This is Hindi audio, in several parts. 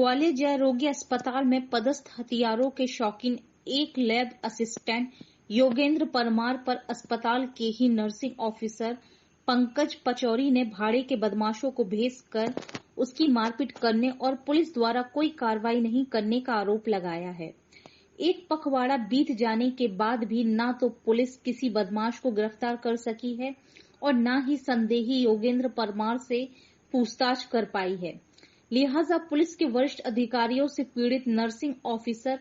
ग्वालियर जय रोगी अस्पताल में पदस्थ हथियारों के शौकीन एक लैब असिस्टेंट योगेंद्र परमार पर अस्पताल के ही नर्सिंग ऑफिसर पंकज पचौरी ने भाड़े के बदमाशों को भेजकर उसकी मारपीट करने और पुलिस द्वारा कोई कार्रवाई नहीं करने का आरोप लगाया है। एक पखवाड़ा बीत जाने के बाद भी न तो पुलिस किसी बदमाश को गिरफ्तार कर सकी है और न ही संदेही योगेंद्र परमार से पूछताछ कर पाई है। लिहाजा पुलिस के वरिष्ठ अधिकारियों से पीड़ित नर्सिंग ऑफिसर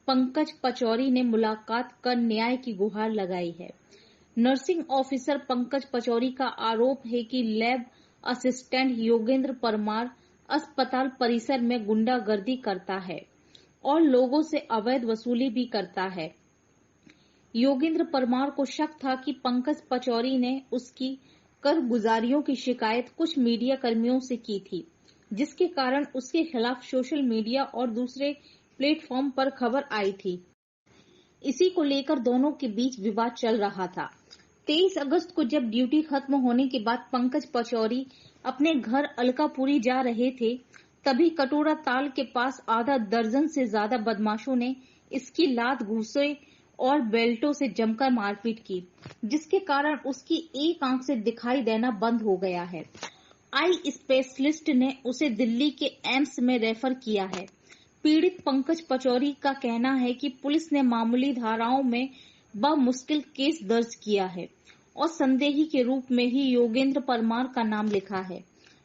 पंकज पचौरी ने मुलाकात कर न्याय की गुहार लगाई है। नर्सिंग ऑफिसर पंकज पचौरी का आरोप है कि लैब असिस्टेंट योगेंद्र परमार अस्पताल परिसर में गुंडागर्दी करता है और लोगों से अवैध वसूली भी करता है। योगेंद्र परमार को शक था कि पंकज पचौरी ने उसकी करगुजारियों की शिकायत कुछ मीडिया कर्मियों से की थी, जिसके कारण उसके खिलाफ सोशल मीडिया और दूसरे प्लेटफॉर्म पर खबर आई थी। इसी को लेकर दोनों के बीच विवाद चल रहा था। 23 अगस्त को जब ड्यूटी खत्म होने के बाद पंकज पचौरी अपने घर अलकापुरी जा रहे थे, तभी कटोरा ताल के पास आधा दर्जन से ज्यादा बदमाशों ने इसकी लात घूंसे और बेल्टों से जमकर मारपीट की, जिसके कारण उसकी एक आंख से दिखाई देना बंद हो गया है। आई स्पेशलिस्ट ने उसे दिल्ली के एम्स में रेफर किया है। पीड़ित पंकज पचौरी का कहना है कि पुलिस ने मामूली धाराओं में बमुश्किल केस दर्ज किया है और संदेही के रूप में ही योगेंद्र परमार का नाम लिखा है,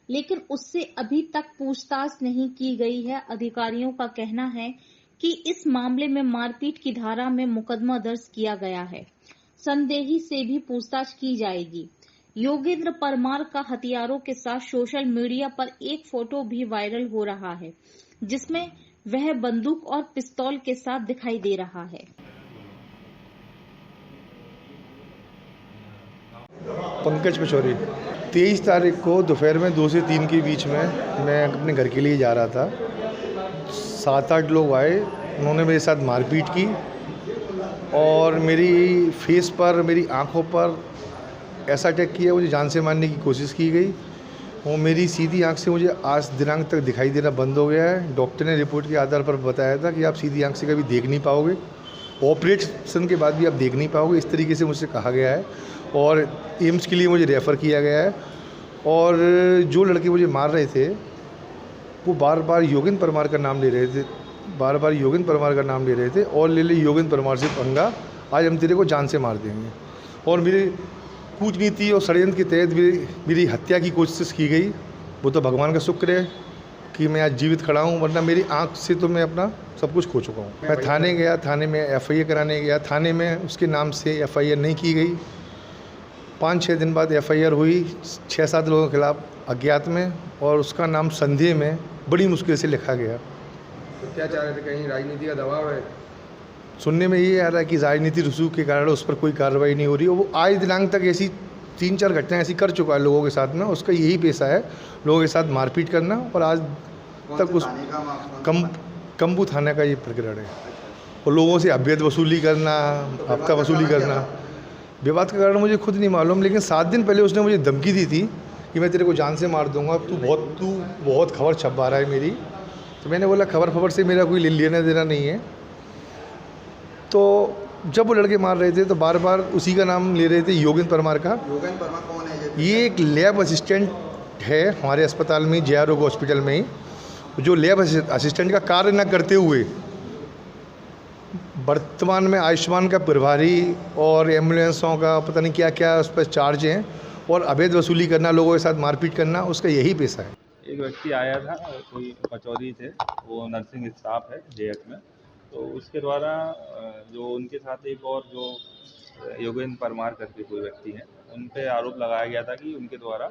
लेकिन उससे अभी तक पूछताछ नहीं की गई है। अधिकारियों का कहना है कि इस मामले में मारपीट की धारा में मुकदमा दर्ज किया गया है। संदेही से भी पूछताछ की जाएगी। योगेंद्र परमार का हथियारों के साथ सोशल मीडिया पर एक फोटो भी वायरल हो रहा है, जिसमें वह बंदूक और पिस्तौल के साथ दिखाई दे रहा है। पंकज पचौरी 23 तारीख को दोपहर में 2 से 3 के बीच में मैं अपने घर के लिए जा रहा था। 7-8 लोग आए, उन्होंने मेरे साथ मारपीट की और मेरी फेस पर, मेरी आंखों पर ऐसा अटैक किया, मुझे जान से मारने की कोशिश की गई और मेरी सीधी आंख से मुझे आज दिनांक तक दिखाई देना बंद हो गया है। डॉक्टर ने रिपोर्ट के आधार पर बताया था कि आप सीधी आंख से कभी देख नहीं पाओगे, ऑपरेशन के बाद भी आप देख नहीं पाओगे, इस तरीके से मुझसे कहा गया है और एम्स के लिए मुझे रेफ़र किया गया है। और जो लड़के मुझे मार रहे थे वो बार बार योगेंद्र परमार का नाम ले रहे थे, और ले योगेंद्र परमार से पंगा, आज हम तेरे को जान से मार देंगे। और मेरी कूटनीति और षड्यंत्र के तहत मेरी हत्या की कोशिश की गई। वो तो भगवान का शुक्र है कि मैं आज जीवित खड़ा हूँ, वरना मेरी आंख से तो मैं अपना सब कुछ खो चुका हूँ। मैं थाने गया, थाने में FIR कराने गया, थाने में उसके नाम से FIR नहीं की गई। 5-6 दिन बाद FIR हुई 6-7 लोगों के खिलाफ अज्ञात में, और उसका नाम संदेह में बड़ी मुश्किल से लिखा गया। तो क्या चाह रहे थे, कहीं राजनीति का दबाव है? सुनने में ये आ रहा है कि राजनीति रसूख के कारण उस पर कोई कार्रवाई नहीं हो रही है। वो आज दिनांक तक ऐसी 3-4 घटनाएं ऐसी कर चुका है लोगों के साथ में, उसका यही पेशा है, लोगों के साथ मारपीट करना, और आज तक उस कम्बू थाने का ये प्रकरण है। और लोगों से अवैध वसूली करना, हफ्ता वसूली करना। विवाद का कारण मुझे खुद नहीं मालूम, लेकिन 7 दिन पहले उसने मुझे धमकी दी थी कि मैं तेरे को जान से मार दूंगा, तू बहुत खबर छपवा रहा है मेरी। तो मैंने बोला खबर से मेरा कोई लेना देना नहीं है। तो जब वो लड़के मार रहे थे तो बार बार उसी का नाम ले रहे थे, योगेंद्र परमार का। योगेंद्र परमार कौन है? ये एक लैब असिस्टेंट है हमारे अस्पताल में, जय रोगी हॉस्पिटल में ही, जो लैब असिस्टेंट का कार्य न करते हुए वर्तमान में आयुष्मान का प्रभारी और एम्बुलेंसों का पता नहीं क्या क्या उस पर चार्ज हैं, और अवैध वसूली करना, लोगों के साथ मारपीट करना, उसका यही पेशा है। एक व्यक्ति आया था, कोई पचौरी थे, वो नर्सिंग स्टाफ है JH में, तो उसके द्वारा जो उनके साथ एक और जो योगेंद्र परमार करके कोई व्यक्ति हैं, उन पे आरोप लगाया गया था कि उनके द्वारा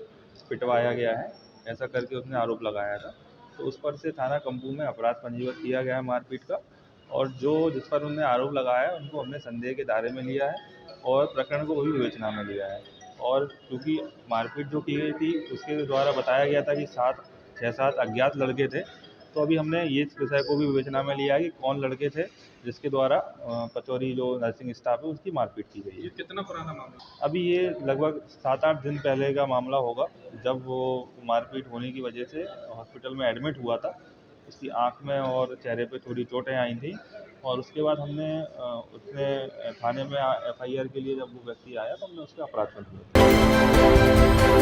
पिटवाया गया है, ऐसा करके उसने आरोप लगाया था। तो उस पर से थाना कम्बू में अपराध पंजीबद्ध किया गया है मारपीट का, और जिस पर उन्होंने आरोप लगाया है उनको हमने संदेह के दायरे में लिया है और प्रकरण को भी विवेचना में लिया है। और क्योंकि मारपीट जो की गई थी उसके द्वारा बताया गया था कि 6-7 अज्ञात लड़के थे, तो अभी हमने ये विषय को भी विवेचना में लिया है कि कौन लड़के थे जिसके द्वारा पचौरी जो नर्सिंग स्टाफ है उसकी मारपीट की गई है। ये कितना पुराना मामला? अभी ये लगभग 7-8 दिन पहले का मामला होगा, जब वो मारपीट होने की वजह से हॉस्पिटल में एडमिट हुआ था। उसकी आँख में और चेहरे पे थोड़ी चोटें आई थी और उसके बाद हमने उसने थाने में FIR के लिए जब वो व्यक्ति आया तो हमने उसका अपराध पंजीबद्ध किया।